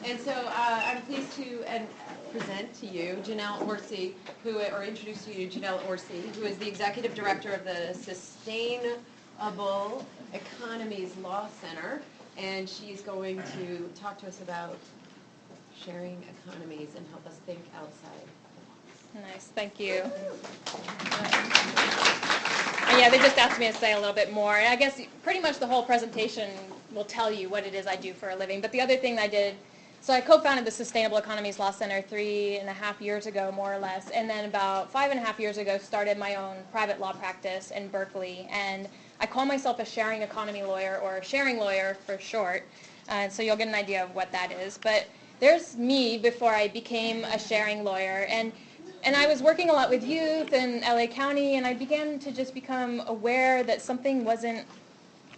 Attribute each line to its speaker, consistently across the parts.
Speaker 1: And so I'm pleased to present to you Janelle Orsi, or introduce to you Janelle Orsi, who is the Executive Director of the Sustainable Economies Law Center. And she's going to talk to us about sharing economies and help us think outside the box.
Speaker 2: Nice, thank you. Yeah, they just asked me to say a little bit more. And I guess pretty much the whole presentation will tell you what it is I do for a living. But the other thing I did, so I co-founded the Sustainable Economies Law Center 3.5 years ago, more or less. And then about 5.5 years ago, started my own private law practice in Berkeley. And I call myself a sharing economy lawyer, or sharing lawyer for short. So you'll get an idea of what that is. But there's me before I became a sharing lawyer. And I was working a lot with youth in LA County, and I began to just become aware that something wasn't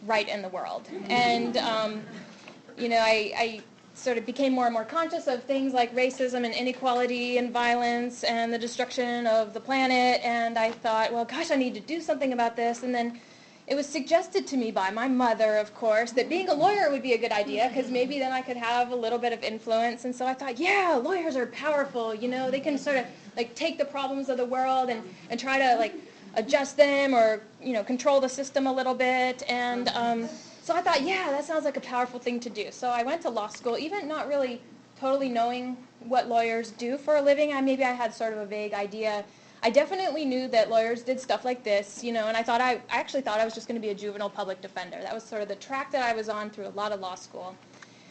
Speaker 2: right in the world. And, I sort of became more and more conscious of things like racism and inequality and violence and the destruction of the planet. And I thought, well, gosh, I need to do something about this. And then it was suggested to me by my mother, of course, that being a lawyer would be a good idea because maybe then I could have a little bit of influence. And so I thought, yeah, lawyers are powerful. They can sort of take the problems of the world and try to adjust them or control the system a little bit. And so I thought, yeah, that sounds like a powerful thing to do. So I went to law school, even not really totally knowing what lawyers do for a living. Maybe I had sort of a vague idea. I definitely knew that lawyers did stuff like this, and I actually thought I was just going to be a juvenile public defender. That was sort of the track that I was on through a lot of law school.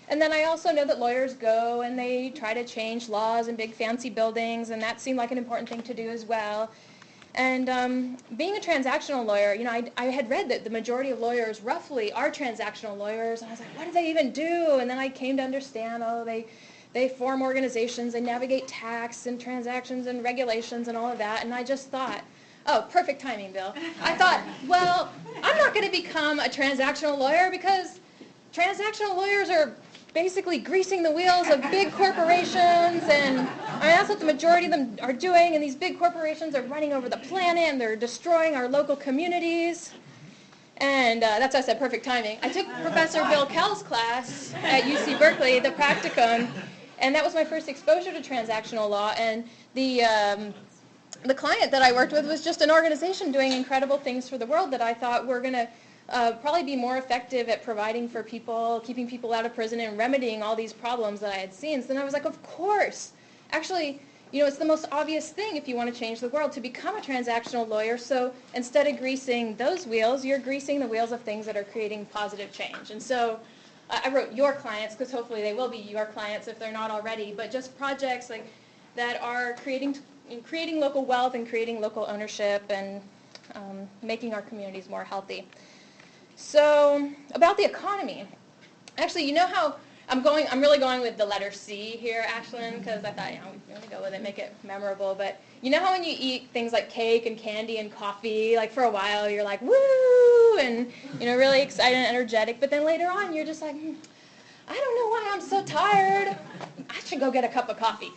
Speaker 2: And then I also know that lawyers go and they try to change laws in big fancy buildings, and that seemed like an important thing to do as well. And being a transactional lawyer, I had read that the majority of lawyers roughly are transactional lawyers, and I was like, what do they even do? And then I came to understand, they form organizations, they navigate tax and transactions and regulations and all of that, and I just thought, oh, perfect timing, Bill. I thought, well, I'm not going to become a transactional lawyer because transactional lawyers are basically greasing the wheels of big corporations, and that's what the majority of them are doing, and these big corporations are running over the planet, and they're destroying our local communities. And that's why I said perfect timing. I took Professor Bill Kell's class at UC Berkeley, the practicum, and that was my first exposure to transactional law. And the client that I worked with was just an organization doing incredible things for the world that I thought were going to probably be more effective at providing for people, keeping people out of prison, and remedying all these problems that I had seen. So then I was like, of course. Actually, it's the most obvious thing if you want to change the world to become a transactional lawyer. So instead of greasing those wheels, you're greasing the wheels of things that are creating positive change. And so I wrote your clients because hopefully they will be your clients if they're not already, but just projects that are creating local wealth and creating local ownership and making our communities more healthy. So about the economy, actually, how I'm really going with the letter C here, Ashlyn, because I thought, we're going to go with it, make it memorable. But how when you eat things like cake and candy and coffee, for a while you're like, woo, and, really excited and energetic. But then later on you're just like, I don't know why I'm so tired. I should go get a cup of coffee.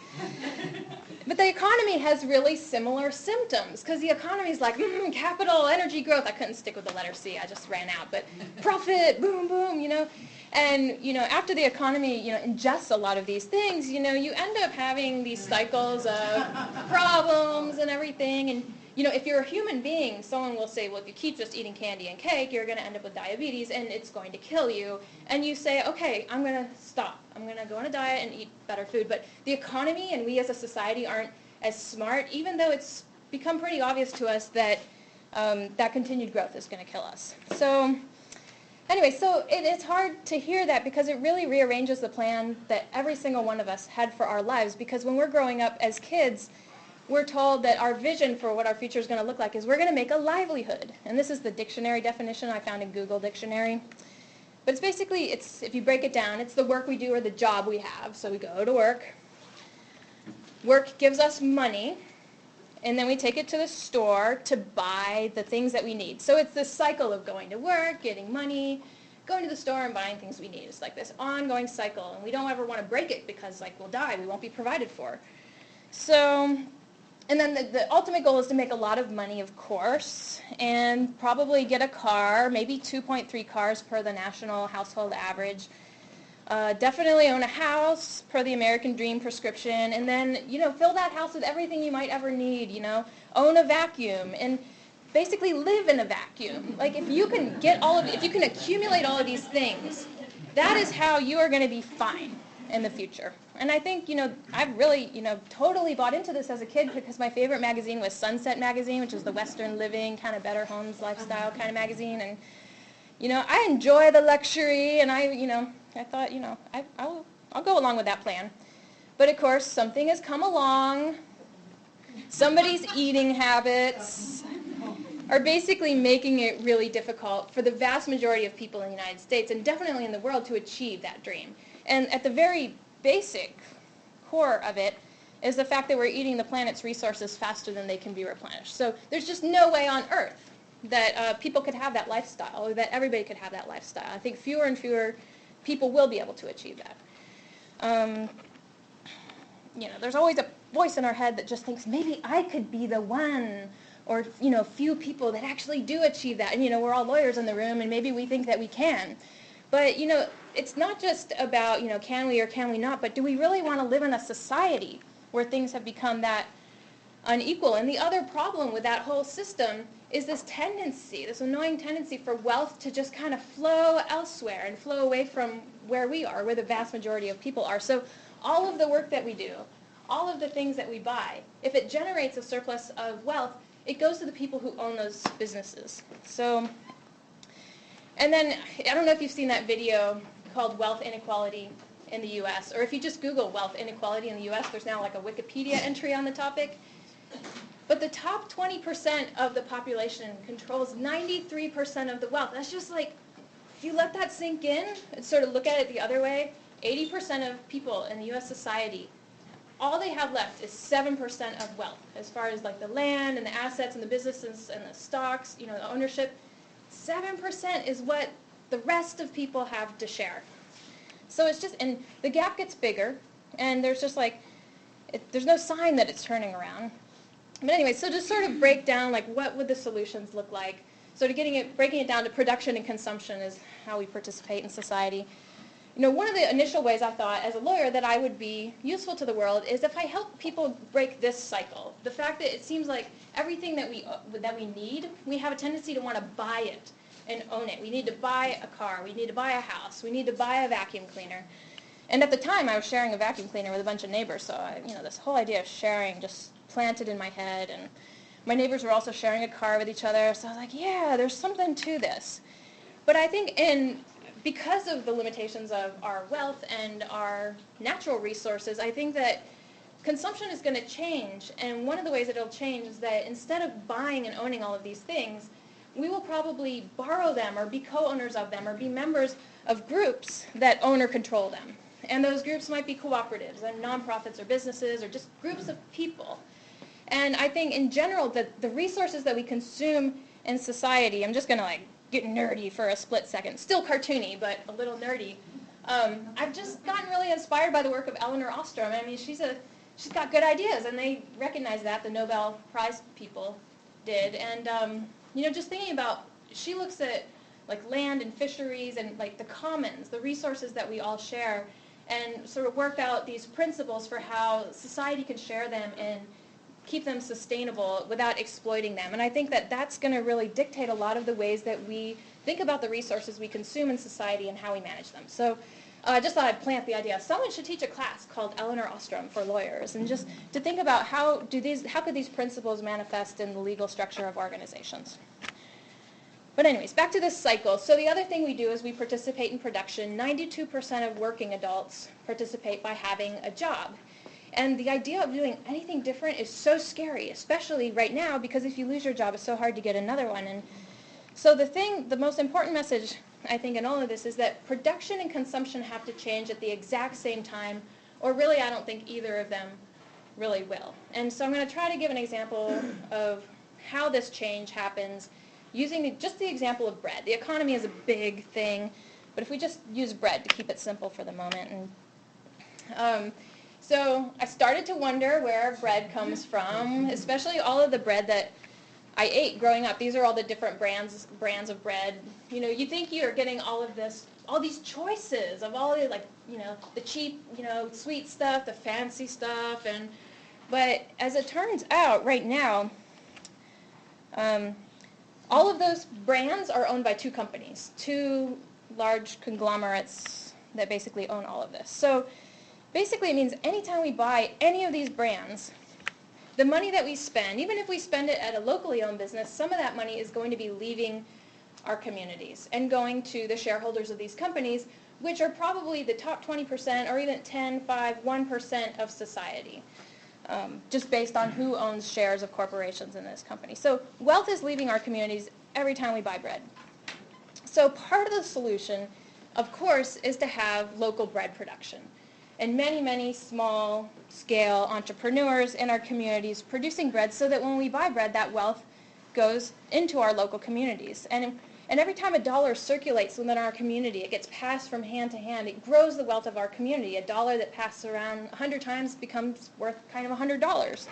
Speaker 2: But the economy has really similar symptoms because the economy is like, capital, energy growth. I couldn't stick with the letter C. I just ran out. But profit, boom, boom, And, after the economy, ingests a lot of these things, you end up having these cycles of problems and everything. And, if you're a human being, someone will say, well, if you keep just eating candy and cake, you're going to end up with diabetes and it's going to kill you. And you say, okay, I'm going to stop. I'm going to go on a diet and eat better food. But the economy and we as a society aren't as smart, even though it's become pretty obvious to us that that continued growth is going to kill us. So anyway, so it's hard to hear that because it really rearranges the plan that every single one of us had for our lives. Because when we're growing up as kids, we're told that our vision for what our future is going to look like is we're going to make a livelihood. And this is the dictionary definition I found in Google Dictionary. But it's basically, if you break it down, it's the work we do or the job we have. So we go to work. Work gives us money. And then we take it to the store to buy the things that we need. So it's this cycle of going to work, getting money, going to the store and buying things we need. It's like this ongoing cycle. And we don't ever want to break it because we'll die. We won't be provided for. So, and then the ultimate goal is to make a lot of money, of course, and probably get a car, maybe 2.3 cars per the national household average. Definitely own a house per the American Dream prescription, and then, fill that house with everything you might ever need, own a vacuum, and basically live in a vacuum. Like, if you can accumulate all of these things, that is how you are going to be fine in the future. And I think, I've really, totally bought into this as a kid, because my favorite magazine was Sunset Magazine, which is the Western living, kind of better homes lifestyle kind of magazine. And, I enjoy the luxury, and I thought, I'll go along with that plan. But of course, something has come along. Somebody's eating habits are basically making it really difficult for the vast majority of people in the United States, and definitely in the world, to achieve that dream. And at the very basic core of it is the fact that we're eating the planet's resources faster than they can be replenished. So there's just no way on earth that people could have that lifestyle, or that everybody could have that lifestyle. I think fewer and fewer people will be able to achieve that. There's always a voice in our head that just thinks, maybe I could be the one, or, few people that actually do achieve that. And, we're all lawyers in the room, and maybe we think that we can. But, it's not just about, can we or can we not, but do we really want to live in a society where things have become that unequal? And the other problem with that whole system is this annoying tendency for wealth to just kind of flow elsewhere and flow away from where we are, where the vast majority of people are. So all of the work that we do, all of the things that we buy, if it generates a surplus of wealth, it goes to the people who own those businesses. So, and then, I don't know if you've seen that video called Wealth Inequality in the U.S., or if you just Google wealth inequality in the U.S., there's now like a Wikipedia entry on the topic. But the top 20% of the population controls 93% of the wealth. That's just like, if you let that sink in and sort of look at it the other way, 80% of people in the U.S. society, all they have left is 7% of wealth, as far as like the land and the assets and the businesses and the stocks, the ownership. 7% is what the rest of people have to share. So it's just, and the gap gets bigger, and there's just like, there's no sign that it's turning around. But anyway, so to sort of break down, like, what would the solutions look like? So breaking it down to production and consumption is how we participate in society. One of the initial ways I thought as a lawyer that I would be useful to the world is if I help people break this cycle. The fact that it seems like everything that we need, we have a tendency to want to buy it and own it. We need to buy a car. We need to buy a house. We need to buy a vacuum cleaner. And at the time, I was sharing a vacuum cleaner with a bunch of neighbors, so this whole idea of sharing just planted in my head. And my neighbors were also sharing a car with each other, so I was like, yeah, there's something to this. But I think because of the limitations of our wealth and our natural resources, I think that consumption is going to change. And one of the ways that it'll change is that instead of buying and owning all of these things, we will probably borrow them or be co-owners of them or be members of groups that own or control them. And those groups might be cooperatives and nonprofits or businesses or just groups of people. And I think in general that the resources that we consume in society, I'm just going to get nerdy for a split second, still cartoony, but a little nerdy. I've just gotten really inspired by the work of Elinor Ostrom. I mean, she's got good ideas, and they recognize that, the Nobel Prize people did. And, just thinking about, she looks at land and fisheries and the commons, the resources that we all share, and sort of work out these principles for how society can share them and keep them sustainable without exploiting them. And I think that that's going to really dictate a lot of the ways that we think about the resources we consume in society and how we manage them. So I just thought I'd plant the idea. Someone should teach a class called Elinor Ostrom for lawyers, and just to think about how could these principles manifest in the legal structure of organizations. But anyways, back to this cycle. So the other thing we do is we participate in production. 92% of working adults participate by having a job. And the idea of doing anything different is so scary, especially right now, because if you lose your job, it's so hard to get another one. And so the most important message, I think, in all of this is that production and consumption have to change at the exact same time, or really I don't think either of them really will. And so I'm going to try to give an example of how this change happens using just the example of bread. The economy is a big thing, but if we just use bread to keep it simple for the moment. And so I started to wonder where bread comes from, especially all of the bread that I ate growing up. These are all the different brands of bread. You think you're getting all of this all these choices of all the, like, the cheap, sweet stuff, the fancy stuff, but as it turns out right now, all of those brands are owned by two companies, two large conglomerates that basically own all of this. So basically it means anytime we buy any of these brands, the money that we spend, even if we spend it at a locally owned business, some of that money is going to be leaving our communities and going to the shareholders of these companies, which are probably the top 20% or even 10, 5, 1% of society, just based on who owns shares of corporations in this company. So wealth is leaving our communities every time we buy bread. So part of the solution, of course, is to have local bread production. And many, many small-scale entrepreneurs in our communities producing bread so that when we buy bread, that wealth goes into our local communities. And every time a dollar circulates within our community, it gets passed from hand to hand. It grows the wealth of our community. A dollar that passes around 100 times becomes worth kind of $100.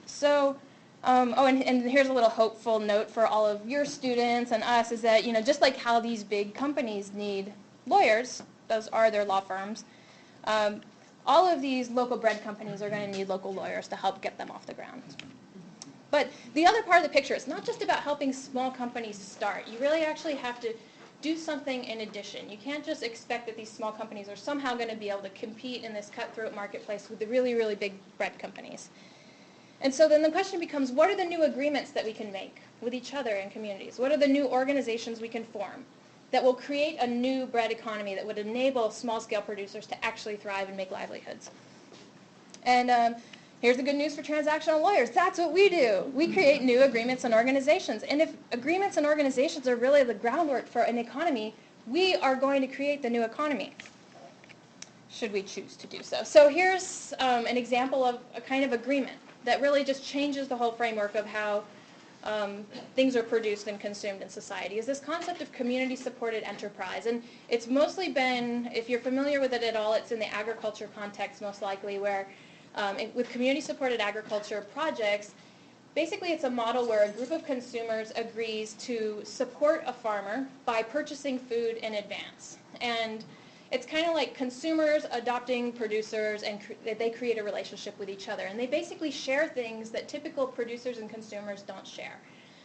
Speaker 2: So, and here's a little hopeful note for all of your students and us, is that, just like how these big companies need lawyers, those are their law firms, all of these local bread companies are going to need local lawyers to help get them off the ground. But the other part of the picture, it's not just about helping small companies start. You really actually have to do something in addition. You can't just expect that these small companies are somehow going to be able to compete in this cutthroat marketplace with the really, really big bread companies. And so then the question becomes, what are the new agreements that we can make with each other in communities? What are the new organizations we can form that will create a new bread economy that would enable small-scale producers to actually thrive and make livelihoods? And here's the good news for transactional lawyers. That's what we do. We create new agreements and organizations. And if agreements and organizations are really the groundwork for an economy, we are going to create the new economy, should we choose to do so. So here's an example of a kind of agreement that really just changes the whole framework of how things are produced and consumed in society, is this concept of community-supported enterprise. And it's mostly been, if you're familiar with it at all, it's in the agriculture context most likely, where with community-supported agriculture projects, basically it's a model where a group of consumers agrees to support a farmer by purchasing food in advance. And it's kind of like consumers adopting producers, and they create a relationship with each other. And they basically share things that typical producers and consumers don't share.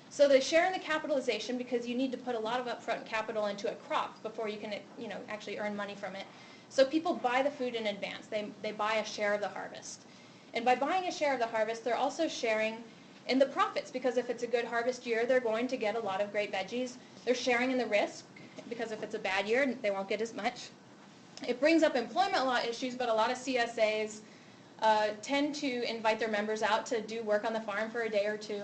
Speaker 2: So they share in the capitalization, because you need to put a lot of upfront capital into a crop before you can actually earn money from it. So people buy the food in advance. They buy a share of the harvest. And by buying a share of the harvest, they're also sharing in the profits, because if it's a good harvest year, they're going to get a lot of great veggies. They're sharing in the risk, because if it's a bad year, they won't get as much. It brings up employment law issues, but a lot of CSAs tend to invite their members out to do work on the farm for a day or two.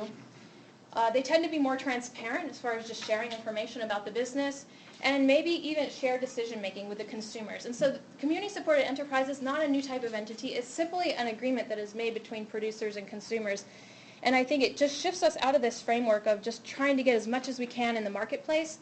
Speaker 2: They tend to be more transparent as far as just sharing information about the business, and maybe even share decision-making with the consumers. And so community-supported enterprise is not a new type of entity. It's simply an agreement that is made between producers and consumers. And I think it just shifts us out of this framework of just trying to get as much as we can in the marketplace,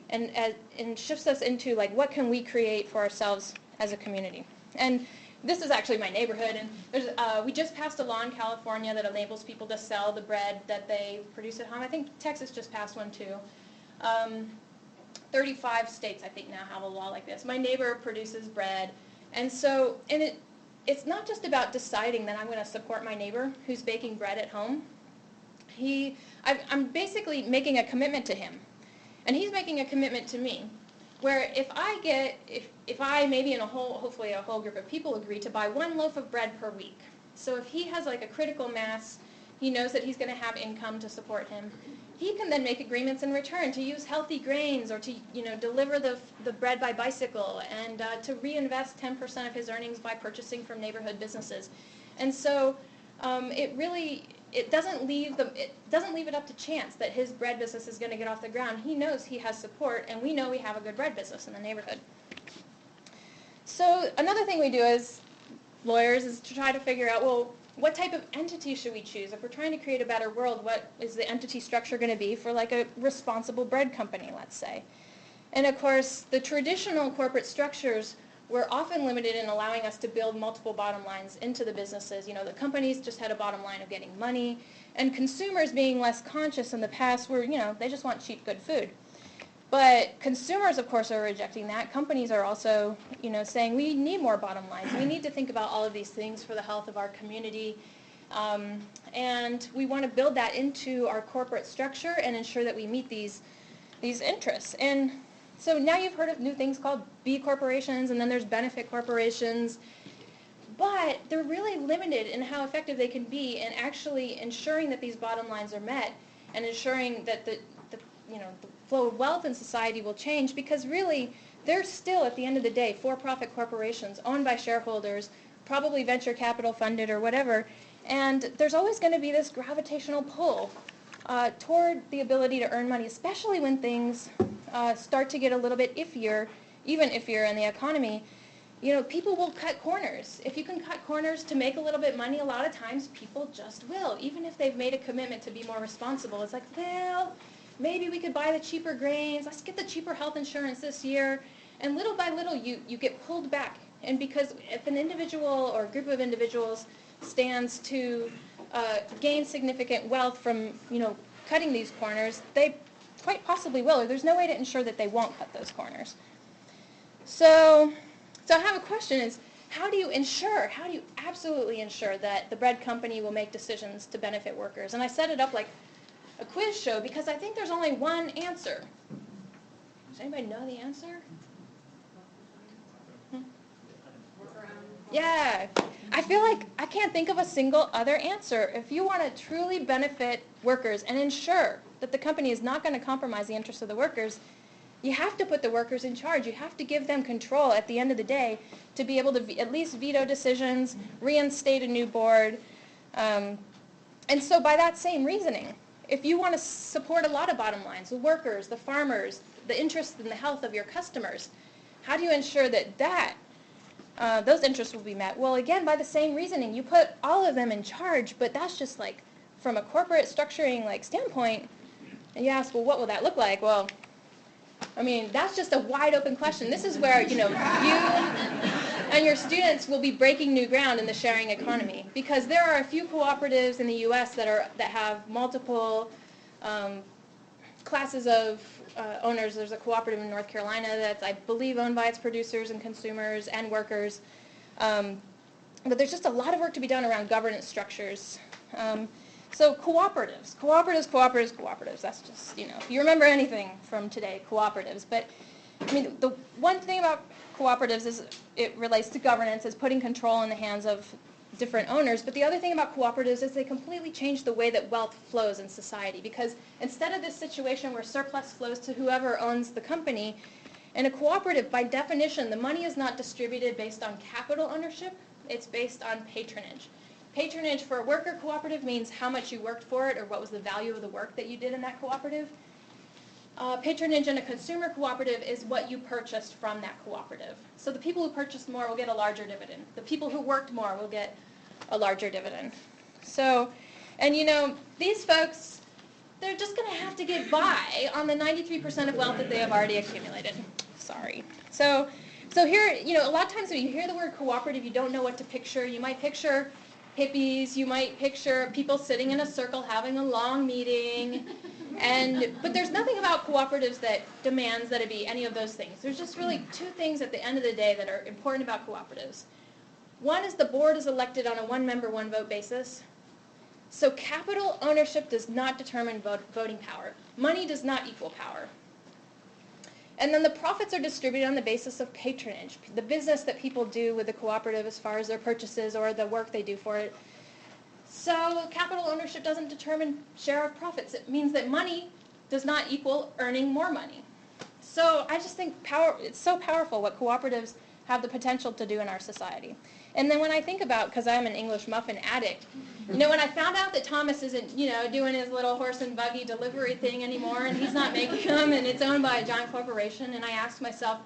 Speaker 2: and shifts us into, like, what can we create for ourselves as a community. And this is actually my neighborhood, and we just passed a law in California that enables people to sell the bread that they produce at home. I think Texas just passed one too. 35 states, I think, now have a law like this. My neighbor produces bread, and so, it's not just about deciding that I'm going to support my neighbor who's baking bread at home. I'm basically making a commitment to him, and he's making a commitment to me, where if I maybe in hopefully a whole group of people agree to buy one loaf of bread per week. So if he has like a critical mass, he knows that he's going to have income to support him. He can then make agreements in return to use healthy grains, or to deliver the bread by bicycle, and to reinvest 10% of his earnings by purchasing from neighborhood businesses. And so it doesn't leave it up to chance that his bread business is going to get off the ground. He knows he has support, and we know we have a good bread business in the neighborhood. So another thing we do as lawyers is to try to figure out, well, what type of entity should we choose? If we're trying to create a better world, what is the entity structure going to be for, like, a responsible bread company, let's say? And of course, the traditional corporate structures were often limited in allowing us to build multiple bottom lines into the businesses. The companies just had a bottom line of getting money, and consumers, being less conscious in the past, were, they just want cheap, good food. But consumers, of course, are rejecting that. Companies are also, saying we need more bottom lines. We need to think about all of these things for the health of our community. And we want to build that into our corporate structure and ensure that we meet these interests. And so now you've heard of new things called B corporations, and then there's benefit corporations. But they're really limited in how effective they can be in actually ensuring that these bottom lines are met and ensuring that the flow of wealth in society will change, because really they're still, at the end of the day, for-profit corporations owned by shareholders, probably venture capital funded or whatever, and there's always going to be this gravitational pull toward the ability to earn money, especially when things start to get a little bit iffier, even iffier in the economy. People will cut corners. If you can cut corners to make a little bit money, a lot of times people just will, even if they've made a commitment to be more responsible. It's like, well, maybe we could buy the cheaper grains. Let's get the cheaper health insurance this year. And little by little, you get pulled back. And because if an individual or a group of individuals stands to gain significant wealth from, cutting these corners, they quite possibly will, or there's no way to ensure that they won't cut those corners. So I have a question is, how do you absolutely ensure that the bread company will make decisions to benefit workers? And I set it up like a quiz show because I think there's only one answer. Does anybody know the answer? Yeah. I feel like I can't think of a single other answer. If you want to truly benefit workers and ensure that the company is not going to compromise the interests of the workers, you have to put the workers in charge. You have to give them control at the end of the day to be able to at least veto decisions, reinstate a new board. And so by that same reasoning, if you want to support a lot of bottom lines, the workers, the farmers, the interests and the health of your customers, how do you ensure that those interests will be met? Well, again, by the same reasoning, you put all of them in charge, but that's just like from a corporate structuring standpoint, and you ask, well, what will that look like? Well, I mean, that's just a wide open question. This is where, you and your students will be breaking new ground in the sharing economy, because there are a few cooperatives in the U.S. that have multiple classes of owners. There's a cooperative in North Carolina that's, I believe, owned by its producers and consumers and workers. But there's just a lot of work to be done around governance structures. So cooperatives. That's just, if you remember anything from today, cooperatives. But, I mean, the one thing about cooperatives is it relates to governance, is putting control in the hands of different owners. But the other thing about cooperatives is they completely change the way that wealth flows in society. Because instead of this situation where surplus flows to whoever owns the company, in a cooperative, by definition, the money is not distributed based on capital ownership. It's based on patronage. Patronage for a worker cooperative means how much you worked for it or what was the value of the work that you did in that cooperative. Patronage in a consumer cooperative is what you purchased from that cooperative. So the people who purchased more will get a larger dividend. The people who worked more will get a larger dividend. So, and these folks, they're just going to have to get by on the 93% of wealth that they have already accumulated. Sorry. So here, a lot of times when you hear the word cooperative, you don't know what to picture. You might picture hippies, you might picture people sitting in a circle having a long meeting, but there's nothing about cooperatives that demands that it be any of those things. There's just really two things at the end of the day that are important about cooperatives. One is the board is elected on a one-member, one-vote basis. So capital ownership does not determine voting power. Money does not equal power. And then the profits are distributed on the basis of patronage, the business that people do with the cooperative as far as their purchases or the work they do for it. So capital ownership doesn't determine share of profits. It means that money does not equal earning more money. So I just think it's so powerful what cooperatives have the potential to do in our society. And then when I think about, because I'm an English muffin addict, when I found out that Thomas isn't, doing his little horse and buggy delivery thing anymore, and he's not making them, and it's owned by a giant corporation, and I asked myself,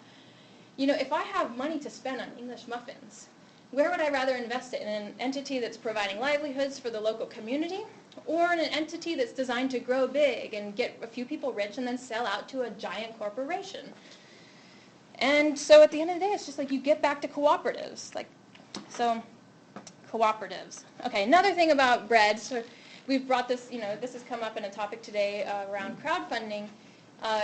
Speaker 2: if I have money to spend on English muffins, where would I rather invest it? In an entity that's providing livelihoods for the local community, or in an entity that's designed to grow big and get a few people rich and then sell out to a giant corporation? And so at the end of the day, it's just like you get back to cooperatives. So cooperatives. Okay, another thing about bread. So we've brought this, this has come up in a topic today around crowdfunding.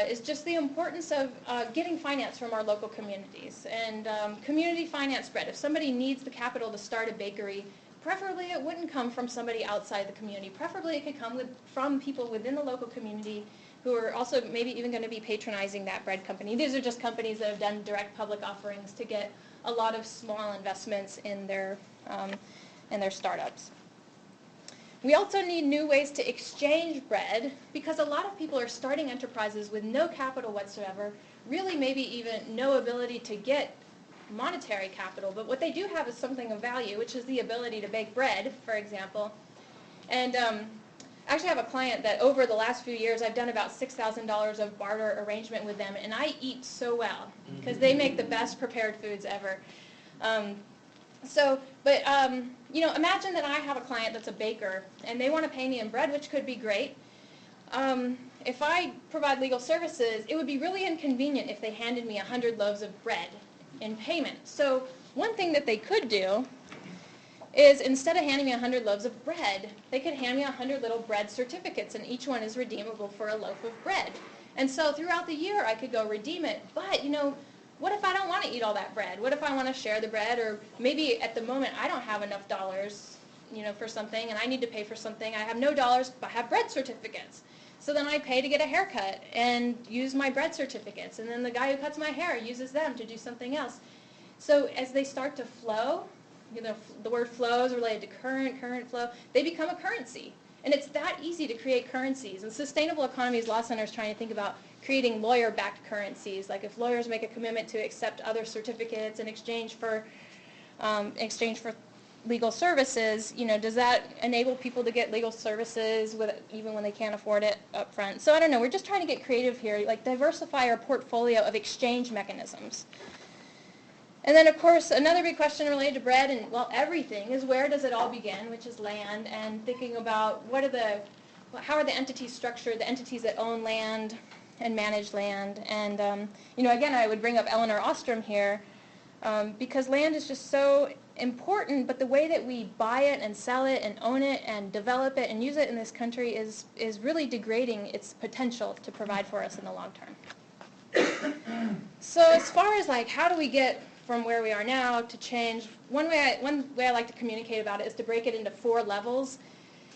Speaker 2: is just the importance of getting finance from our local communities. And community finance bread. If somebody needs the capital to start a bakery, preferably it wouldn't come from somebody outside the community. Preferably it could come from people within the local community who are also maybe even going to be patronizing that bread company. These are just companies that have done direct public offerings to get a lot of small investments in their startups. We also need new ways to exchange bread because a lot of people are starting enterprises with no capital whatsoever, really maybe even no ability to get monetary capital, but what they do have is something of value, which is the ability to bake bread, for example. And actually I have a client that over the last few years I've done about $6,000 of barter arrangement with them, and I eat so well because they make the best prepared foods ever. Imagine that I have a client that's a baker and they want to pay me in bread, which could be great. If I provide legal services, it would be really inconvenient if they handed me 100 loaves of bread in payment. So one thing that they could do is instead of handing me 100 loaves of bread, they could hand me 100 little bread certificates, and each one is redeemable for a loaf of bread. And so throughout the year, I could go redeem it. But, what if I don't want to eat all that bread? What if I want to share the bread? Or maybe at the moment I don't have enough dollars, for something, and I need to pay for something. I have no dollars, but I have bread certificates. So then I pay to get a haircut and use my bread certificates. And then the guy who cuts my hair uses them to do something else. So as they start to flow, the word flow is related to current flow, they become a currency. And it's that easy to create currencies. And Sustainable Economies Law Center is trying to think about creating lawyer-backed currencies. Like if lawyers make a commitment to accept other certificates in exchange for legal services, does that enable people to get legal services even when they can't afford it up front? So I don't know. We're just trying to get creative here, like diversify our portfolio of exchange mechanisms. And then, of course, another big question related to bread and, everything is where does it all begin, which is land, and thinking about how are the entities structured, the entities that own land and manage land. And, again, I would bring up Elinor Ostrom here because land is just so important, but the way that we buy it and sell it and own it and develop it and use it in this country is really degrading its potential to provide for us in the long term. So as far as how do we get from where we are now to change, one way I like to communicate about it is to break it into 4 levels.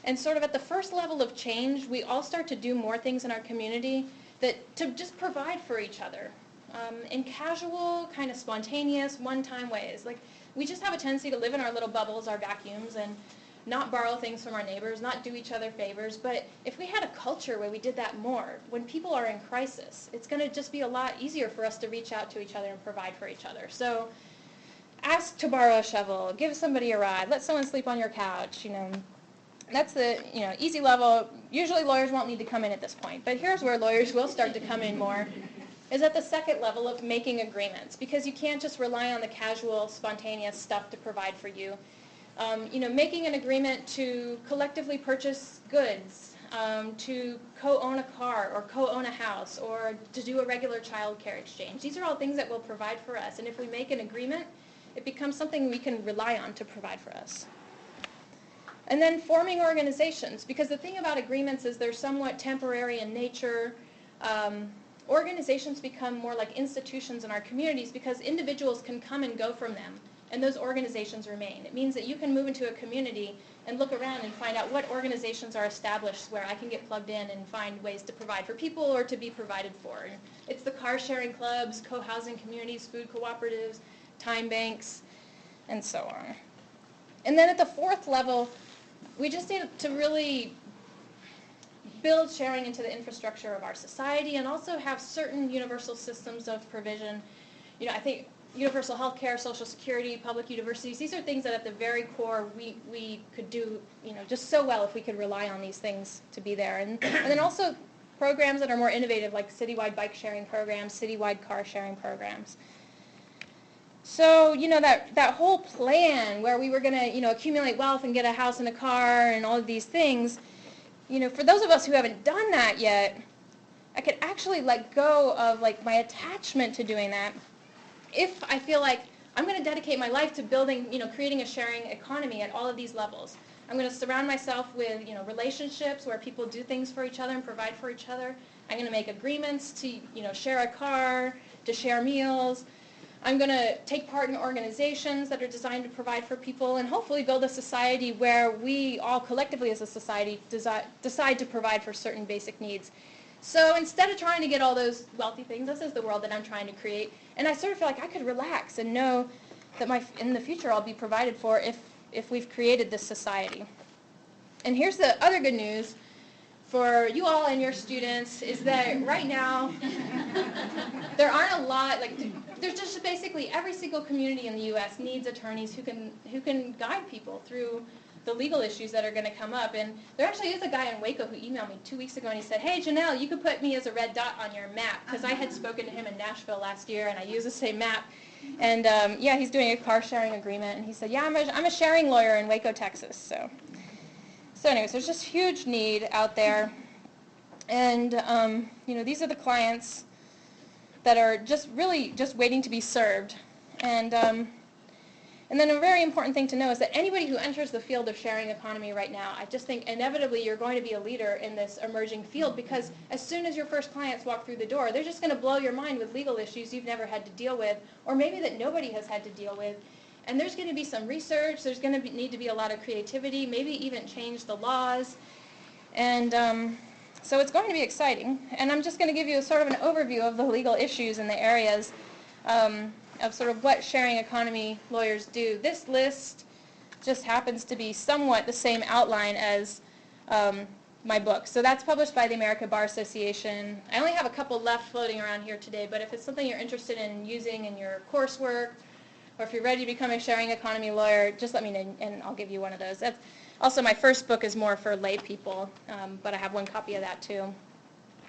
Speaker 2: And sort of at the first level of change, we all start to do more things in our community to just provide for each other in casual, kind of spontaneous, one-time ways. We just have a tendency to live in our little bubbles, our vacuums, and not borrow things from our neighbors, not do each other favors. But if we had a culture where we did that more, when people are in crisis, it's going to just be a lot easier for us to reach out to each other and provide for each other. So ask to borrow a shovel, give somebody a ride, let someone sleep on your couch, That's the easy level. Usually lawyers won't need to come in at this point, but here's where lawyers will start to come in more, is at the second level of making agreements, because you can't just rely on the casual, spontaneous stuff to provide for you. Making an agreement to collectively purchase goods, to co-own a car or co-own a house, or to do a regular child care exchange. These are all things that will provide for us, and if we make an agreement, it becomes something we can rely on to provide for us. And then forming organizations, because the thing about agreements is they're somewhat temporary in nature. Organizations become more like institutions in our communities because individuals can come and go from them, and those organizations remain. It means that you can move into a community and look around and find out what organizations are established where I can get plugged in and find ways to provide for people or to be provided for. And it's the car sharing clubs, co-housing communities, food cooperatives, time banks, and so on. And then at the 4th level, we just need to really build sharing into the infrastructure of our society and also have certain universal systems of provision. I think universal health care, social security, public universities, these are things that at the very core we could do just so well if we could rely on these things to be there. And then also programs that are more innovative, like citywide bike sharing programs, citywide car sharing programs. So, that whole plan where we were going to, accumulate wealth and get a house and a car and all of these things, for those of us who haven't done that yet, I could actually let go of, my attachment to doing that if I feel like I'm going to dedicate my life to building, creating a sharing economy at all of these levels. I'm going to surround myself with, relationships where people do things for each other and provide for each other. I'm going to make agreements to, share a car, to share meals. I'm going to take part in organizations that are designed to provide for people and hopefully build a society where we all collectively as a society decide to provide for certain basic needs. So instead of trying to get all those wealthy things, this is the world that I'm trying to create. And I sort of feel like I could relax and know that in the future I'll be provided for if we've created this society. And here's the other good news for you all and your students is that right now there aren't a lot, there's just basically every single community in the U.S. needs attorneys who can guide people through the legal issues that are going to come up. And there actually is a guy in Waco who emailed me 2 weeks ago and he said, hey Janelle, you could put me as a red dot on your map, because I had spoken to him in Nashville last year and I use the same map. And yeah, he's doing a car sharing agreement and he said, yeah, I'm a sharing lawyer in Waco, Texas. So anyways, there's just huge need out there. And these are the clients that are just waiting to be served. And then a very important thing to know is that anybody who enters the field of sharing economy right now, I just think inevitably you're going to be a leader in this emerging field, because as soon as your first clients walk through the door, they're just going to blow your mind with legal issues you've never had to deal with, or maybe that nobody has had to deal with. And there's going to be some research, there's going to need to be a lot of creativity, maybe even change the laws. And so it's going to be exciting. And I'm just going to give you sort of an overview of the legal issues in the areas of sort of what sharing economy lawyers do. This list just happens to be somewhat the same outline as my book. So that's published by the American Bar Association. I only have a couple left floating around here today, but if it's something you're interested in using in your coursework, or if you're ready to become a sharing economy lawyer, just let me know and I'll give you one of those. That's also, my first book is more for lay people, but I have one copy of that too.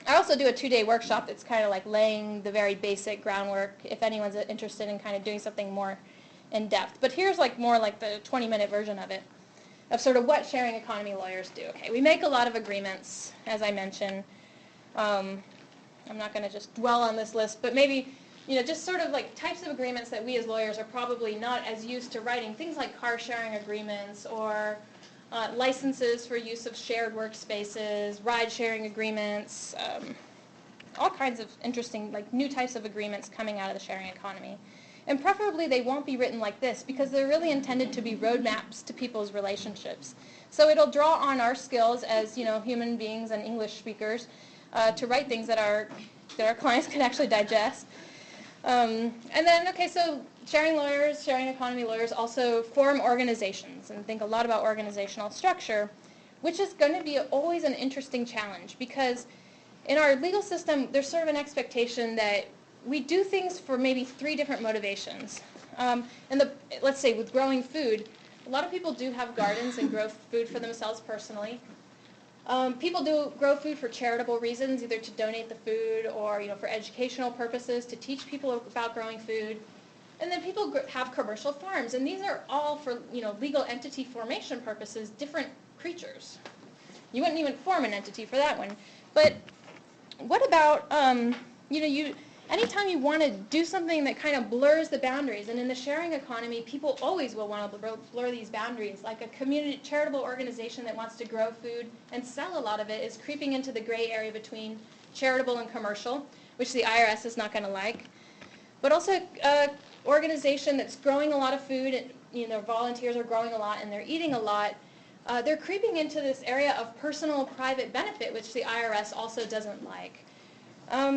Speaker 2: I also do a 2-day workshop that's kind of like laying the very basic groundwork if anyone's interested in kind of doing something more in depth. But here's more like the 20-minute version of it, of sort of what sharing economy lawyers do. Okay, we make a lot of agreements, as I mentioned. I'm not going to just dwell on this list, but maybe just sort of like types of agreements that we as lawyers are probably not as used to writing. Things like car sharing agreements or licenses for use of shared workspaces, ride-sharing agreements, all kinds of interesting, new types of agreements coming out of the sharing economy. And preferably they won't be written like this, because they're really intended to be roadmaps to people's relationships. So it'll draw on our skills as human beings and English speakers to write things that our clients can actually digest. And then, okay, so sharing economy lawyers also form organizations and think a lot about organizational structure, which is going to be always an interesting challenge, because in our legal system, there's sort of an expectation that we do things for maybe 3 different motivations. Let's say with growing food, a lot of people do have gardens and grow food for themselves personally. People do grow food for charitable reasons, either to donate the food or for educational purposes, to teach people about growing food. And then people have commercial farms, and these are all for legal entity formation purposes, different creatures. You wouldn't even form an entity for that one. But what about anytime you want to do something that kind of blurs the boundaries, and in the sharing economy, people always will want to blur these boundaries. Like a community charitable organization that wants to grow food and sell a lot of it is creeping into the gray area between charitable and commercial, which the IRS is not going to like. But also an organization that's growing a lot of food, and their volunteers are growing a lot and they're eating a lot, they're creeping into this area of personal private benefit, which the IRS also doesn't like.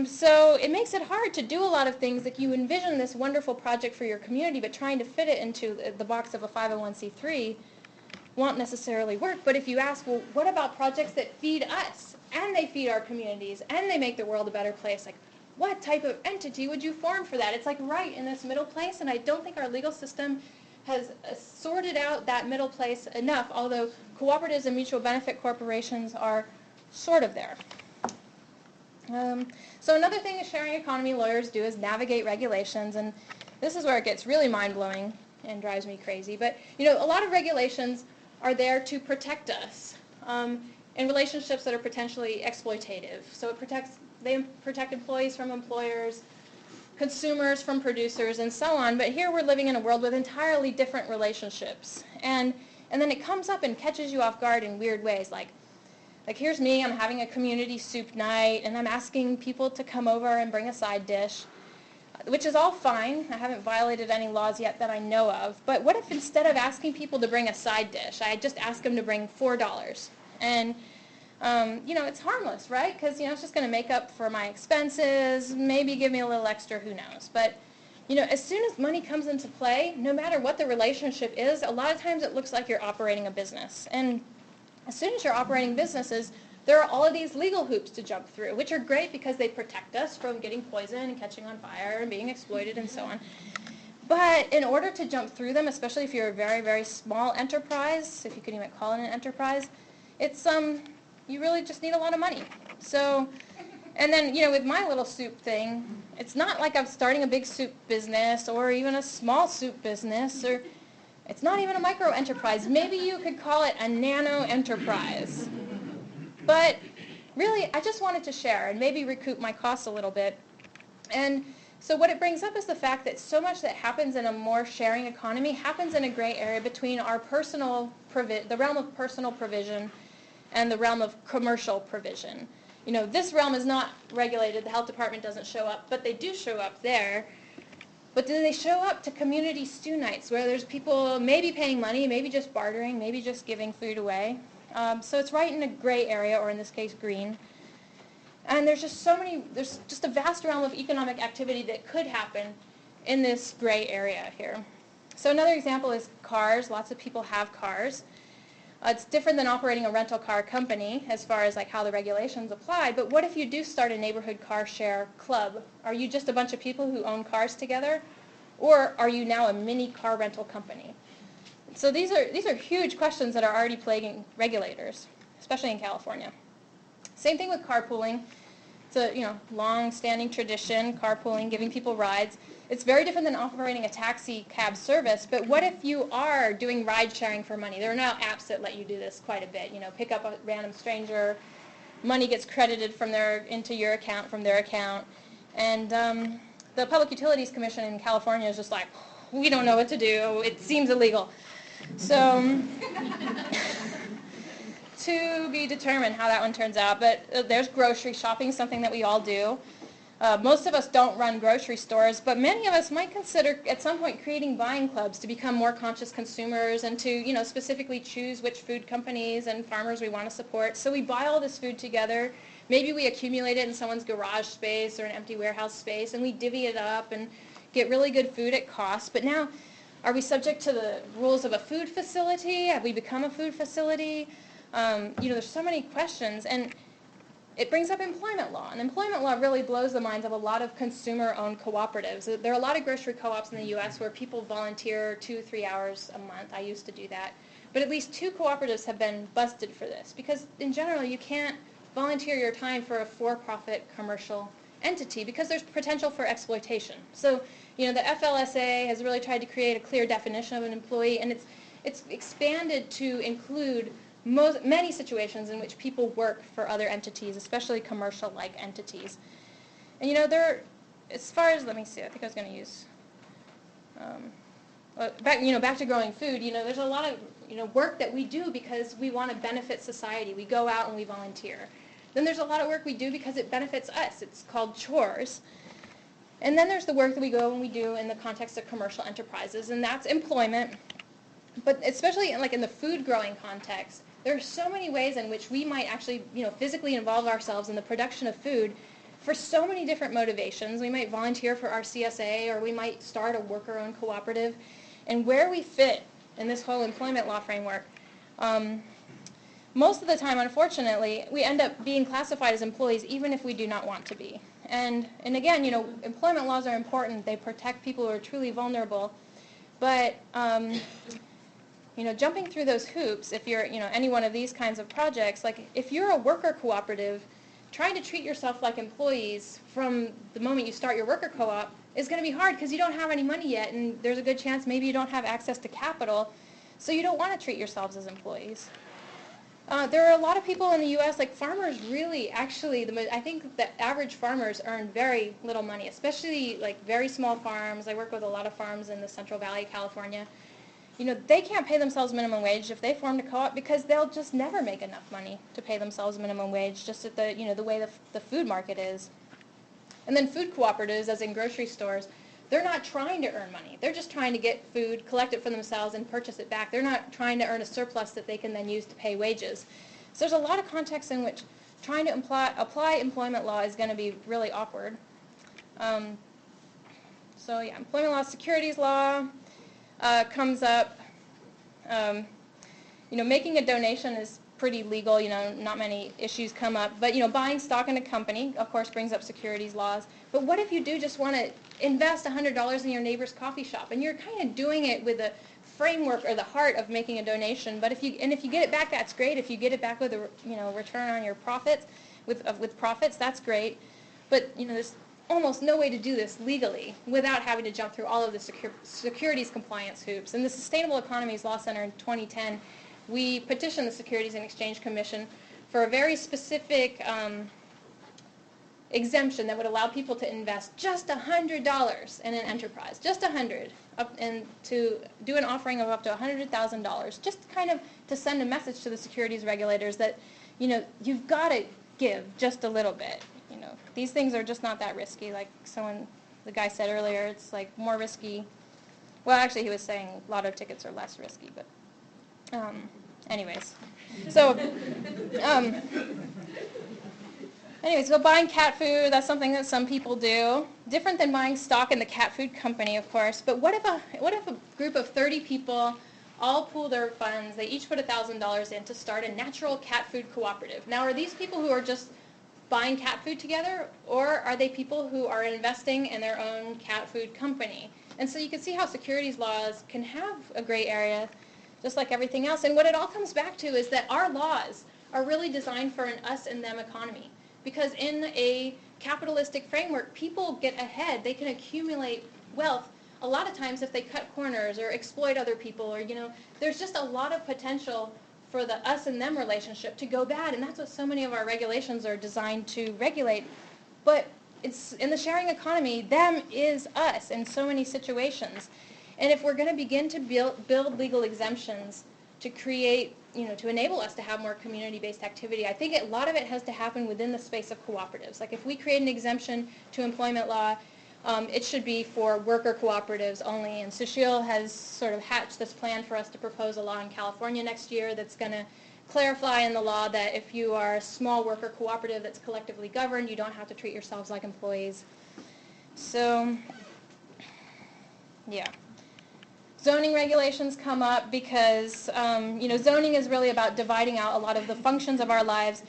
Speaker 2: So it makes it hard to do a lot of things that you envision this wonderful project for your community, but trying to fit it into the box of a 501c3 won't necessarily work. But if you ask, well, what about projects that feed us, and they feed our communities, and they make the world a better place? What type of entity would you form for that? It's right in this middle place, and I don't think our legal system has sorted out that middle place enough, although cooperatives and mutual benefit corporations are sort of there. So another thing that sharing economy lawyers do is navigate regulations, and this is where it gets really mind-blowing and drives me crazy. But a lot of regulations are there to protect us in relationships that are potentially exploitative. So they protect employees from employers, consumers from producers, and so on. But here we're living in a world with entirely different relationships, and then it comes up and catches you off guard in weird ways, like Like here's me, I'm having a community soup night, and I'm asking people to come over and bring a side dish, which is all fine. I haven't violated any laws yet that I know of. But what if instead of asking people to bring a side dish, I just ask them to bring $4? And it's harmless, right? Because, it's just going to make up for my expenses, maybe give me a little extra, who knows. But, as soon as money comes into play, no matter what the relationship is, a lot of times it looks like you're operating a business. And as soon as you're operating businesses, there are all of these legal hoops to jump through, which are great because they protect us from getting poisoned and catching on fire and being exploited and so on. But in order to jump through them, especially if you're a very, very small enterprise, if you can even call it an enterprise, it's you really just need a lot of money. So, and then, with my little soup thing, it's not like I'm starting a big soup business or even a small soup business, or it's not even a micro enterprise. Maybe you could call it a nano enterprise. But really, I just wanted to share and maybe recoup my costs a little bit. And so what it brings up is the fact that so much that happens in a more sharing economy happens in a gray area between our the realm of personal provision and the realm of commercial provision. This realm is not regulated. The health department doesn't show up, but they do show up there. But do they show up to community stew nights where there's people maybe paying money, maybe just bartering, maybe just giving food away? So it's right in a gray area, or in this case, green. And there's just a vast realm of economic activity that could happen in this gray area here. So another example is cars. Lots of people have cars. It's different than operating a rental car company as far as like how the regulations apply, but what if you do start a neighborhood car share club? Are you just a bunch of people who own cars together, or are you now a mini car rental company? So these are huge questions that are already plaguing regulators, especially in California. Same thing with carpooling. It's a long-standing tradition, carpooling, giving people rides. It's very different than operating a taxi cab service, but what if you are doing ride-sharing for money? There are now apps that let you do this quite a bit. Pick up a random stranger, money gets credited into your account from their account, and the Public Utilities Commission in California is just like, we don't know what to do, it seems illegal. So, to be determined how that one turns out, but there's grocery shopping, something that we all do. Most of us don't run grocery stores, but many of us might consider at some point creating buying clubs to become more conscious consumers and to, specifically choose which food companies and farmers we want to support. So we buy all this food together. Maybe we accumulate it in someone's garage space or an empty warehouse space, and we divvy it up and get really good food at cost. But now, are we subject to the rules of a food facility? Have we become a food facility? There's so many questions, and it brings up employment law. And employment law really blows the minds of a lot of consumer-owned cooperatives. There are a lot of grocery co-ops in the U.S. where people volunteer 2-3 hours a month. I used to do that. But at least 2 cooperatives have been busted for this, because in general you can't volunteer your time for a for-profit commercial entity because there's potential for exploitation. So, the FLSA has really tried to create a clear definition of an employee, and it's expanded to include many situations in which people work for other entities, especially commercial-like entities. And as far as, let me see, I think I was going to use, back to growing food, there's a lot of, work that we do because we want to benefit society. We go out and we volunteer. Then there's a lot of work we do because it benefits us. It's called chores. And then there's the work that we go and we do in the context of commercial enterprises, and that's employment. But especially in the food growing context, there are so many ways in which we might actually, physically involve ourselves in the production of food for so many different motivations. We might volunteer for our CSA, or we might start a worker-owned cooperative. And where we fit in this whole employment law framework, most of the time, unfortunately, we end up being classified as employees even if we do not want to be. And again, employment laws are important. They protect people who are truly vulnerable. But jumping through those hoops, if you're, any one of these kinds of projects, like if you're a worker cooperative, trying to treat yourself like employees from the moment you start your worker co-op is going to be hard because you don't have any money yet, and there's a good chance maybe you don't have access to capital, so you don't want to treat yourselves as employees. There are a lot of people in the U.S., like farmers really, actually, I think the average farmers earn very little money, especially like very small farms. I work with a lot of farms in the Central Valley of California. they can't pay themselves minimum wage if they formed a co-op because they'll just never make enough money to pay themselves minimum wage just at the way the food market is. And then food cooperatives, as in grocery stores, they're not trying to earn money. They're just trying to get food, collect it for themselves, and purchase it back. They're not trying to earn a surplus that they can then use to pay wages. So there's a lot of contexts in which trying to apply employment law is going to be really awkward. Employment law, securities law comes up. Making a donation is pretty legal. Not many issues come up. But, buying stock in a company, of course, brings up securities laws. But what if you do just want to invest $100 in your neighbor's coffee shop, and you're kind of doing it with the framework or the heart of making a donation? But if you get it back, that's great. If you get it back with a return on your profits, with profits, that's great. But there's almost no way to do this legally without having to jump through all of the securities compliance hoops. In the Sustainable Economies Law Center in 2010, we petitioned the Securities and Exchange Commission for a very specific exemption that would allow people to invest just $100 in an enterprise, just $100, and to do an offering of up to $100,000, just kind of to send a message to the securities regulators that, you've got to give just a little bit. These things are just not that risky. Like the guy said earlier, it's like more risky. Well, actually, he was saying lotto tickets are less risky, but anyways. So buying cat food, that's something that some people do. Different than buying stock in the cat food company, of course. But what if a group of 30 people all pool their funds, they each put $1,000 in to start a natural cat food cooperative? Now, are these people who are just buying cat food together, or are they people who are investing in their own cat food company? And so you can see how securities laws can have a gray area, just like everything else. And what it all comes back to is that our laws are really designed for an us and them economy. Because in a capitalistic framework, people get ahead. They can accumulate wealth a lot of times if they cut corners or exploit other people, or, there's just a lot of potential for the us and them relationship to go bad. And that's what so many of our regulations are designed to regulate. But it's in the sharing economy, them is us in so many situations. And if we're going to begin to build legal exemptions to create, to enable us to have more community-based activity, I think a lot of it has to happen within the space of cooperatives. Like if we create an exemption to employment law, it should be for worker cooperatives only. And Sushil has sort of hatched this plan for us to propose a law in California next year that's going to clarify in the law that if you are a small worker cooperative that's collectively governed, you don't have to treat yourselves like employees. So, yeah. Zoning regulations come up because, zoning is really about dividing out a lot of the functions of our lives,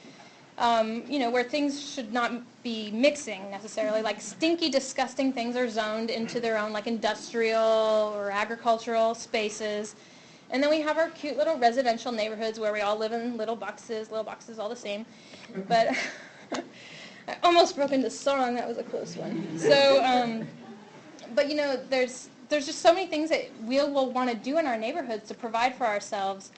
Speaker 2: where things should not be mixing necessarily. Like stinky, disgusting things are zoned into their own, like industrial or agricultural spaces. And then we have our cute little residential neighborhoods where we all live in little boxes all the same. But I almost broke into song. That was a close one. So, there's just so many things that we will want to do in our neighborhoods to provide for ourselves.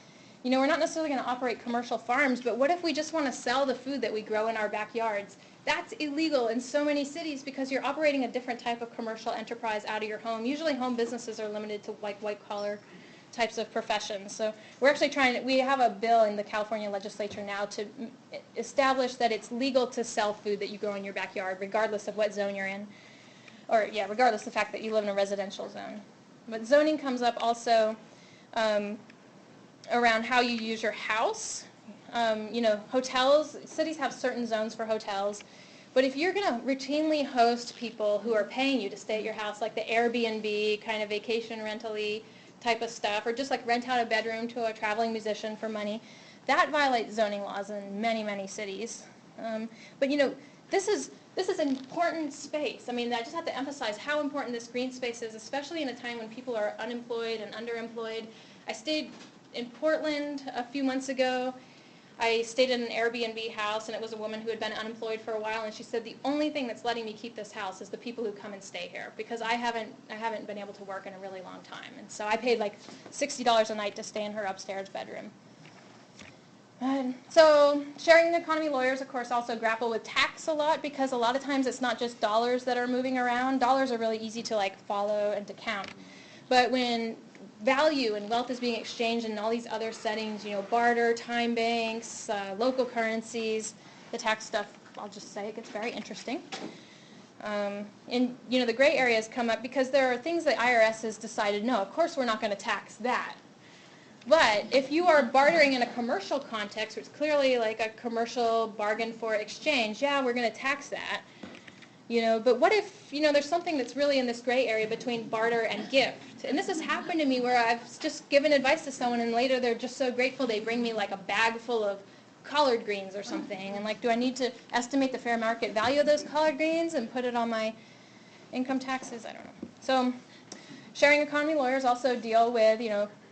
Speaker 2: We're not necessarily going to operate commercial farms, but what if we just want to sell the food that we grow in our backyards? That's illegal in so many cities because you're operating a different type of commercial enterprise out of your home. Usually home businesses are limited to white-collar types of professions. So we're actually we have a bill in the California legislature now to establish that it's legal to sell food that you grow in your backyard, regardless of what zone you're in. Or, regardless of the fact that you live in a residential zone. But zoning comes up also around how you use your house. Hotels, cities have certain zones for hotels. But if you're going to routinely host people who are paying you to stay at your house, like the Airbnb kind of vacation rental-y type of stuff, or just like rent out a bedroom to a traveling musician for money, that violates zoning laws in many, many cities. But this is an important space. I just have to emphasize how important this green space is, especially in a time when people are unemployed and underemployed. I stayed in Portland a few months ago. I stayed in an Airbnb house, and it was a woman who had been unemployed for a while, and she said, the only thing that's letting me keep this house is the people who come and stay here, because I haven't been able to work in a really long time. And so I paid like $60 a night to stay in her upstairs bedroom. So sharing economy lawyers, of course, also grapple with tax a lot, because a lot of times it's not just dollars that are moving around. Dollars are really easy to follow and to count. But when value and wealth is being exchanged in all these other settings, barter, time banks, local currencies, the tax stuff, I'll just say it gets very interesting. And the gray areas come up because there are things the IRS has decided, no, of course we're not going to tax that. But if you are bartering in a commercial context, which is clearly like a commercial bargain for exchange, yeah, we're going to tax that. But what if, there's something that's really in this gray area between barter and gift? And this has happened to me where I've just given advice to someone and later they're just so grateful they bring me like a bag full of collard greens or something. And like, do I need to estimate the fair market value of those collard greens and put it on my income taxes? I don't know. So sharing economy lawyers also deal with,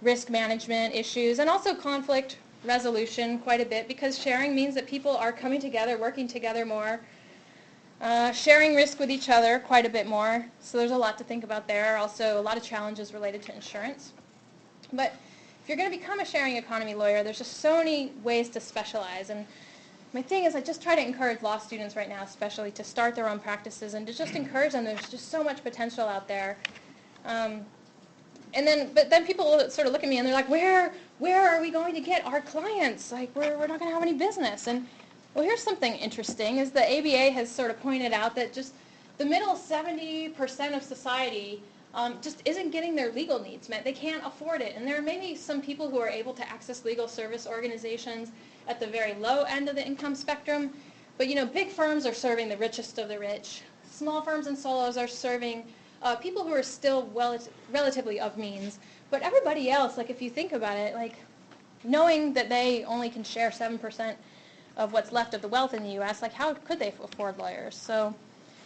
Speaker 2: risk management issues and also conflict resolution quite a bit because sharing means that people are coming together, working together more, sharing risk with each other quite a bit more. So there's a lot to think about there. Also a lot of challenges related to insurance. But if you're going to become a sharing economy lawyer, there's just so many ways to specialize. And my thing is I just try to encourage law students right now especially to start their own practices and to just encourage them. There's just so much potential out there. But then people sort of look at me and they're like, where are we going to get our clients? Like, we're not going to have any business. And well, here's something interesting, is the ABA has sort of pointed out that just the middle 70% of society just isn't getting their legal needs met. They can't afford it. And there are maybe some people who are able to access legal service organizations at the very low end of the income spectrum. But, big firms are serving the richest of the rich. Small firms and solos are serving people who are still relatively of means. But everybody else, like if you think about it, like knowing that they only can share 7% of what's left of the wealth in the U.S., like how could they afford lawyers? So,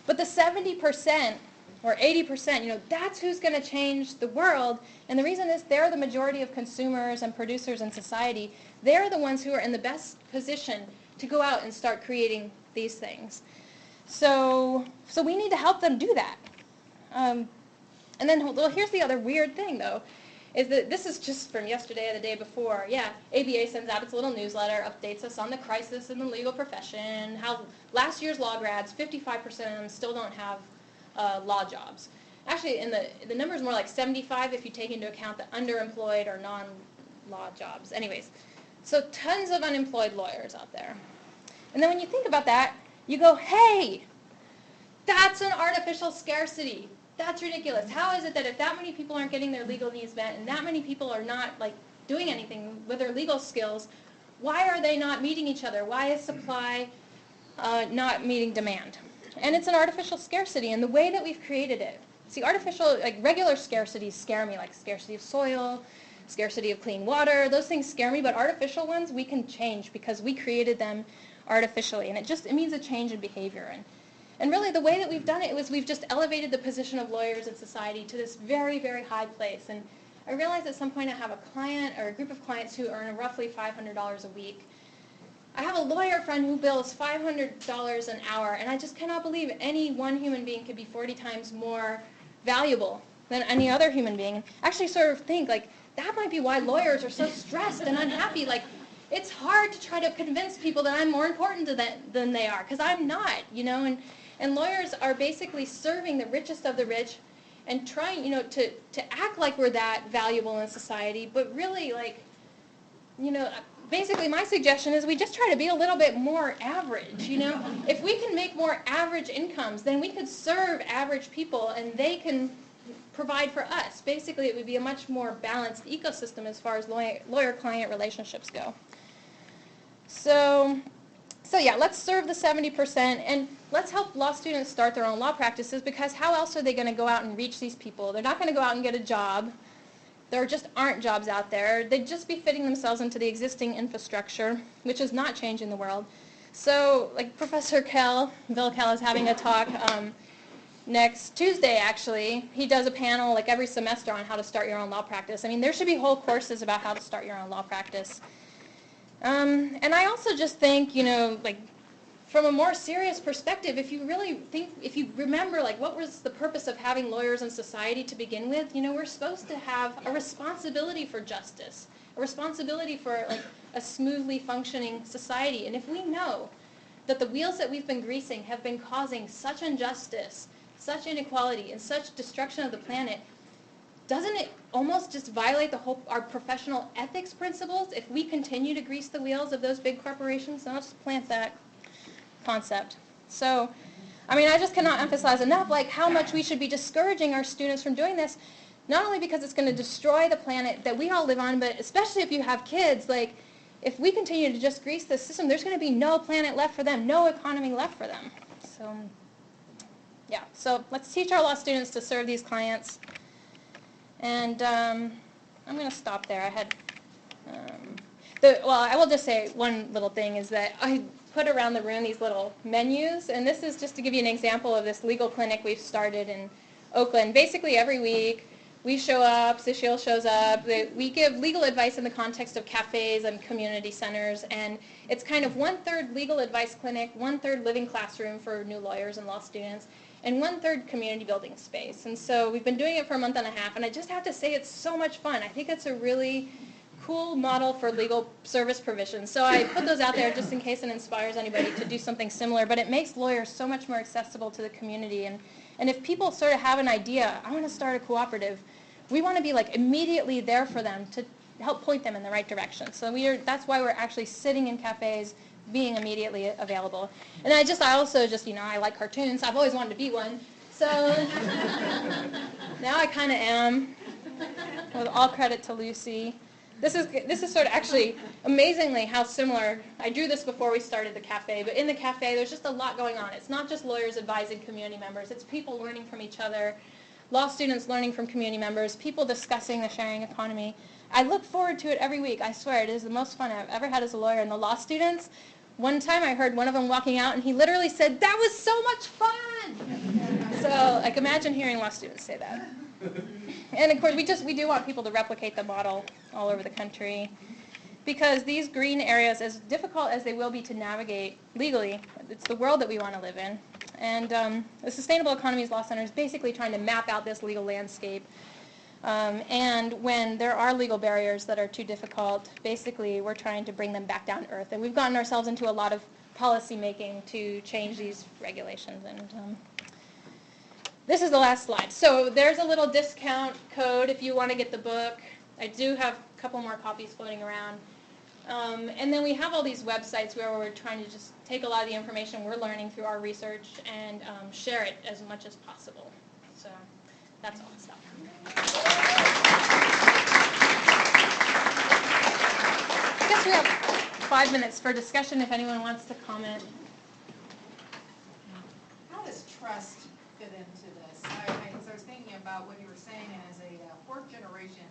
Speaker 2: but the 70% or 80%, that's who's going to change the world. And the reason is they're the majority of consumers and producers in society. They're the ones who are in the best position to go out and start creating these things. So we need to help them do that. And then, well, here's the other weird thing, though, is that this is just from yesterday or the day before. Yeah, ABA sends out its little newsletter, updates us on the crisis in the legal profession, how last year's law grads, 55% of them still don't have law jobs. Actually, the number is more like 75 if you take into account the underemployed or non-law jobs. Anyways, so tons of unemployed lawyers out there. And then when you think about that, you go, hey, that's an artificial scarcity. That's ridiculous. How is it that if that many people aren't getting their legal needs met and that many people are not like doing anything with their legal skills, why are they not meeting each other? Why is supply not meeting demand? And it's an artificial scarcity, and the way that we've created it. See, artificial, like regular scarcities scare me, like scarcity of soil, scarcity of clean water. Those things scare me, but artificial ones we can change because we created them artificially, and it means a change in behavior. And really the way that we've done it was we've just elevated the position of lawyers in society to this very, very high place. And I realized at some point I have a client or a group of clients who earn roughly $500 a week. I have a lawyer friend who bills $500 an hour, and I just cannot believe any one human being could be 40 times more valuable than any other human being. Actually sort of think, like, that might be why lawyers are so stressed and unhappy. Like, it's hard to try to convince people that I'm more important to them than they are, because I'm not, And lawyers are basically serving the richest of the rich and trying, to act like we're that valuable in society, but really, like, basically my suggestion is we just try to be a little bit more average, If we can make more average incomes, then we could serve average people and they can provide for us. Basically, it would be a much more balanced ecosystem as far as lawyer-client relationships go. So yeah, let's serve the 70% and let's help law students start their own law practices, because how else are they going to go out and reach these people? They're not going to go out and get a job. There just aren't jobs out there. They'd just be fitting themselves into the existing infrastructure, which is not changing the world. So like Professor Bill Kell is having a talk next Tuesday, actually. He does a panel like every semester on how to start your own law practice. I mean, there should be whole courses about how to start your own law practice. And I also just think, like from a more serious perspective, if you remember, like, what was the purpose of having lawyers in society to begin with? We're supposed to have a responsibility for justice, a responsibility for, like, a smoothly functioning society. And if we know that the wheels that we've been greasing have been causing such injustice, such inequality, and such destruction of the planet, doesn't it almost just violate our professional ethics principles if we continue to grease the wheels of those big corporations? So I'll just plant that concept. So, I mean, I just cannot emphasize enough like how much we should be discouraging our students from doing this, not only because it's going to destroy the planet that we all live on, but especially if you have kids, like if we continue to just grease the system, there's going to be no planet left for them, no economy left for them. So, yeah, so let's teach our law students to serve these clients. And I'm going to stop there. I had, well, I will just say one little thing is that I put around the room these little menus, and this is just to give you an example of this legal clinic we've started in Oakland. Basically every week we show up, Sushil shows up, we give legal advice in the context of cafes and community centers, and it's kind of 1/3 legal advice clinic, 1/3 living classroom for new lawyers and law students, and 1/3 community building space. And so we've been doing it for a month and a half, and I just have to say it's so much fun. I think it's a really cool model for legal service provision. So I put those out there just in case it inspires anybody to do something similar, but it makes lawyers so much more accessible to the community. And if people sort of have an idea, I want to start a cooperative, we want to be like immediately there for them to help point them in the right direction. So that's why we're actually sitting in cafes, being immediately available. And I also just, I like cartoons. I've always wanted to be one. So now I kind of am, with all credit to Lucy. This is sort of actually amazingly how similar. I drew this before we started the cafe, but in the cafe there's just a lot going on. It's not just lawyers advising community members. It's people learning from each other, law students learning from community members, people discussing the sharing economy. I look forward to it every week. I swear it is the most fun I've ever had as a lawyer. And the law students, one time I heard one of them walking out and he literally said, "That was so much fun!" So like imagine hearing law students say that. And of course we do want people to replicate the model all over the country, because these green areas, as difficult as they will be to navigate legally, it's the world that we want to live in. And the Sustainable Economies Law Center is basically trying to map out this legal landscape. And when there are legal barriers that are too difficult, basically we're trying to bring them back down to earth. And we've gotten ourselves into a lot of policy making to change these regulations. And this is the last slide. So there's a little discount code if you want to get the book. I do have a couple more copies floating around. And then we have all these websites where we're trying to just take a lot of the information we're learning through our research and share it as much as possible. So that's all. Stop. I guess we have 5 minutes for discussion if anyone wants to comment.
Speaker 3: How does trust fit into this? I was thinking about what you were saying, and as a fourth generation